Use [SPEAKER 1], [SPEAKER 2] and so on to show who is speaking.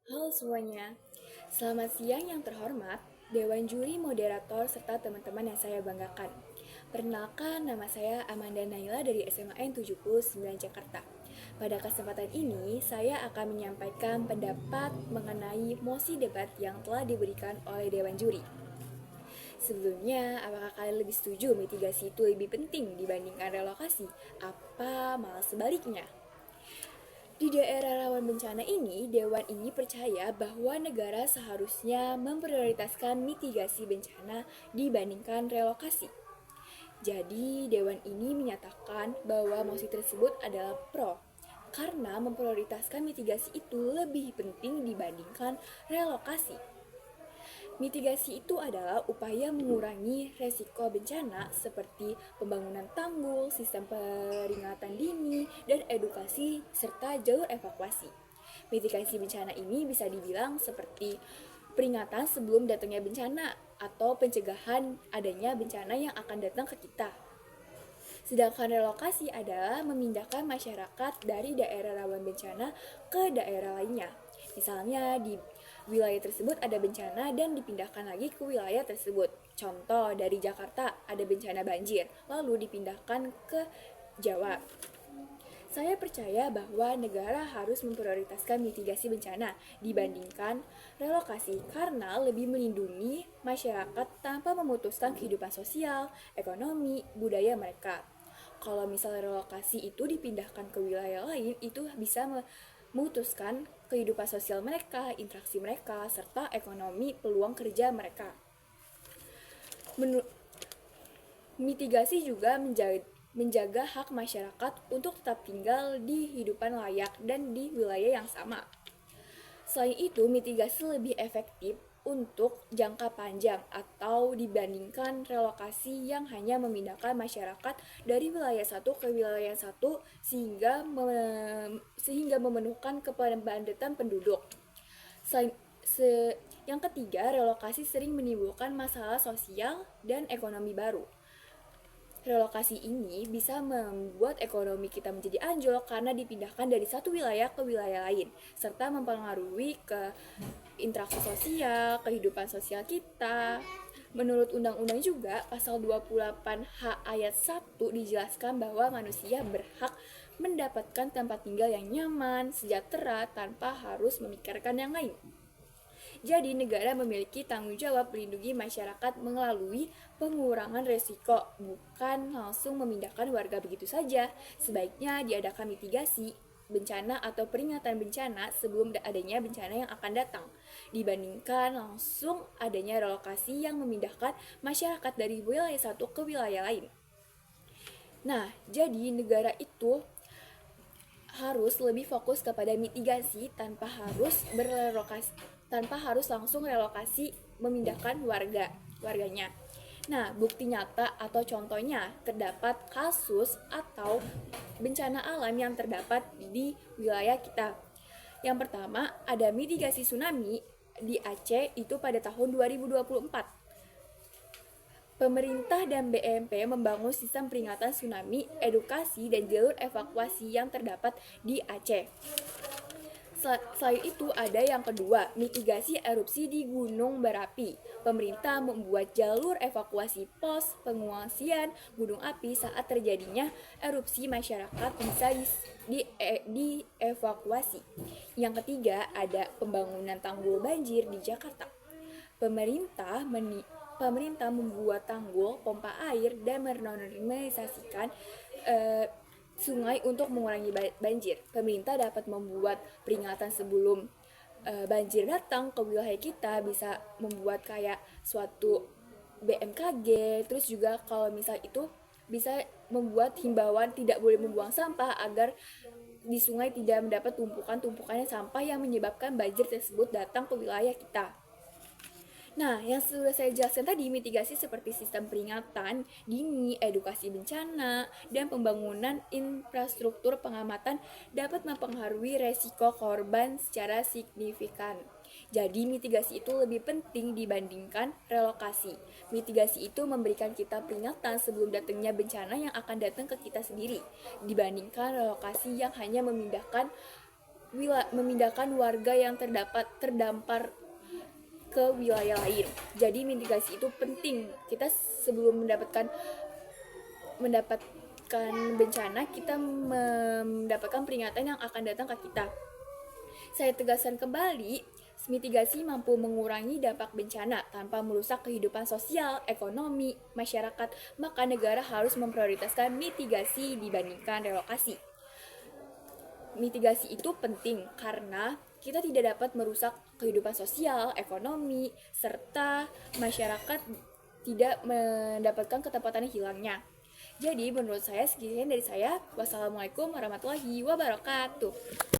[SPEAKER 1] Halo semuanya, selamat siang yang terhormat, Dewan Juri Moderator serta teman-teman yang saya banggakan. Perkenalkan, nama saya Amanda Naila dari SMA N 79 Jakarta. Pada kesempatan ini, saya akan menyampaikan pendapat mengenai mosi debat yang telah diberikan oleh Dewan Juri. Sebelumnya, apakah kalian lebih setuju mitigasi itu lebih penting dibandingkan relokasi? Apa malah sebaliknya? Di daerah rawan bencana ini, Dewan ini percaya bahwa negara seharusnya memprioritaskan mitigasi bencana dibandingkan relokasi. Jadi, Dewan ini menyatakan bahwa mosi tersebut adalah pro, karena memprioritaskan mitigasi itu lebih penting dibandingkan relokasi. Mitigasi itu adalah upaya mengurangi resiko bencana seperti pembangunan tanggul, sistem peringatan dini, dan edukasi serta jalur evakuasi. Mitigasi bencana ini bisa dibilang seperti peringatan sebelum datangnya bencana atau pencegahan adanya bencana yang akan datang ke kita. Sedangkan relokasi adalah memindahkan masyarakat dari daerah rawan bencana ke daerah lainnya. Misalnya di wilayah tersebut ada bencana dan dipindahkan lagi ke wilayah tersebut. Contoh dari Jakarta ada bencana banjir, lalu dipindahkan ke Jawa. Saya percaya bahwa negara harus memprioritaskan mitigasi bencana dibandingkan relokasi karena lebih melindungi masyarakat tanpa memutuskan kehidupan sosial, ekonomi, budaya mereka. Kalau misalnya relokasi itu dipindahkan ke wilayah lain, itu bisa memutuskan kehidupan sosial mereka, interaksi mereka, serta ekonomi peluang kerja mereka. Mitigasi juga menjaga hak masyarakat untuk tetap tinggal di hidupan layak dan di wilayah yang sama. Selain itu, mitigasi lebih efektif untuk jangka panjang atau dibandingkan relokasi yang hanya memindahkan masyarakat dari wilayah satu ke wilayah satu sehingga memenuhkan kepadatan penduduk. Selain yang ketiga, relokasi sering menimbulkan masalah sosial dan ekonomi baru. Relokasi ini bisa membuat ekonomi kita menjadi anjlok karena dipindahkan dari satu wilayah ke wilayah lain, serta mempengaruhi ke interaksi sosial, kehidupan sosial kita. Menurut undang-undang juga, pasal 28H ayat 1 dijelaskan bahwa manusia berhak mendapatkan tempat tinggal yang nyaman, sejahtera, tanpa harus memikirkan yang lain. Jadi negara memiliki tanggung jawab melindungi masyarakat melalui pengurangan resiko, bukan langsung memindahkan warga begitu saja. Sebaiknya diadakan mitigasi bencana atau peringatan bencana sebelum adanya bencana yang akan datang, dibandingkan langsung adanya relokasi yang memindahkan masyarakat dari wilayah satu ke wilayah lain. Nah, jadi negara itu harus lebih fokus kepada mitigasi tanpa harus langsung relokasi memindahkan warganya. Nah, bukti nyata atau contohnya terdapat kasus atau bencana alam yang terdapat di wilayah kita. Yang pertama, ada mitigasi tsunami di Aceh itu pada tahun 2024. Pemerintah dan BNP membangun sistem peringatan tsunami, edukasi, dan jalur evakuasi yang terdapat di Aceh. Selain itu ada yang kedua, mitigasi erupsi di Gunung Berapi. Pemerintah membuat jalur evakuasi pos pengungsian gunung api saat terjadinya erupsi, masyarakat bisa dievakuasi. Yang ketiga ada pembangunan tanggul banjir di Jakarta. Pemerintah pemerintah membuat tanggul, pompa air, dan menormalisasikan sungai untuk mengurangi banjir. Pemerintah dapat membuat peringatan sebelum banjir datang ke wilayah kita, bisa membuat kayak suatu BMKG, terus juga kalau misal itu bisa membuat himbauan tidak boleh membuang sampah agar di sungai tidak mendapat tumpukan-tumpukannya sampah yang menyebabkan banjir tersebut datang ke wilayah kita. Nah, yang sudah saya jelaskan tadi, mitigasi seperti sistem peringatan dini, edukasi bencana, dan pembangunan infrastruktur pengamatan dapat mempengaruhi resiko korban secara signifikan. Jadi, mitigasi itu lebih penting dibandingkan relokasi. Mitigasi itu memberikan kita peringatan sebelum datangnya bencana yang akan datang ke kita sendiri, dibandingkan relokasi yang hanya memindahkan memindahkan warga yang terdampar ke wilayah lain. Jadi mitigasi itu penting. Kita sebelum mendapatkan bencana, kita mendapatkan peringatan yang akan datang ke kita. Saya tegaskan kembali, mitigasi mampu mengurangi dampak bencana tanpa merusak kehidupan sosial, ekonomi, masyarakat. Maka negara harus memprioritaskan mitigasi dibandingkan relokasi. Mitigasi itu penting karena kita tidak dapat merusak kehidupan sosial, ekonomi, serta masyarakat tidak mendapatkan ketempatannya hilangnya. Jadi menurut saya sekian dari saya. Wassalamualaikum warahmatullahi wabarakatuh.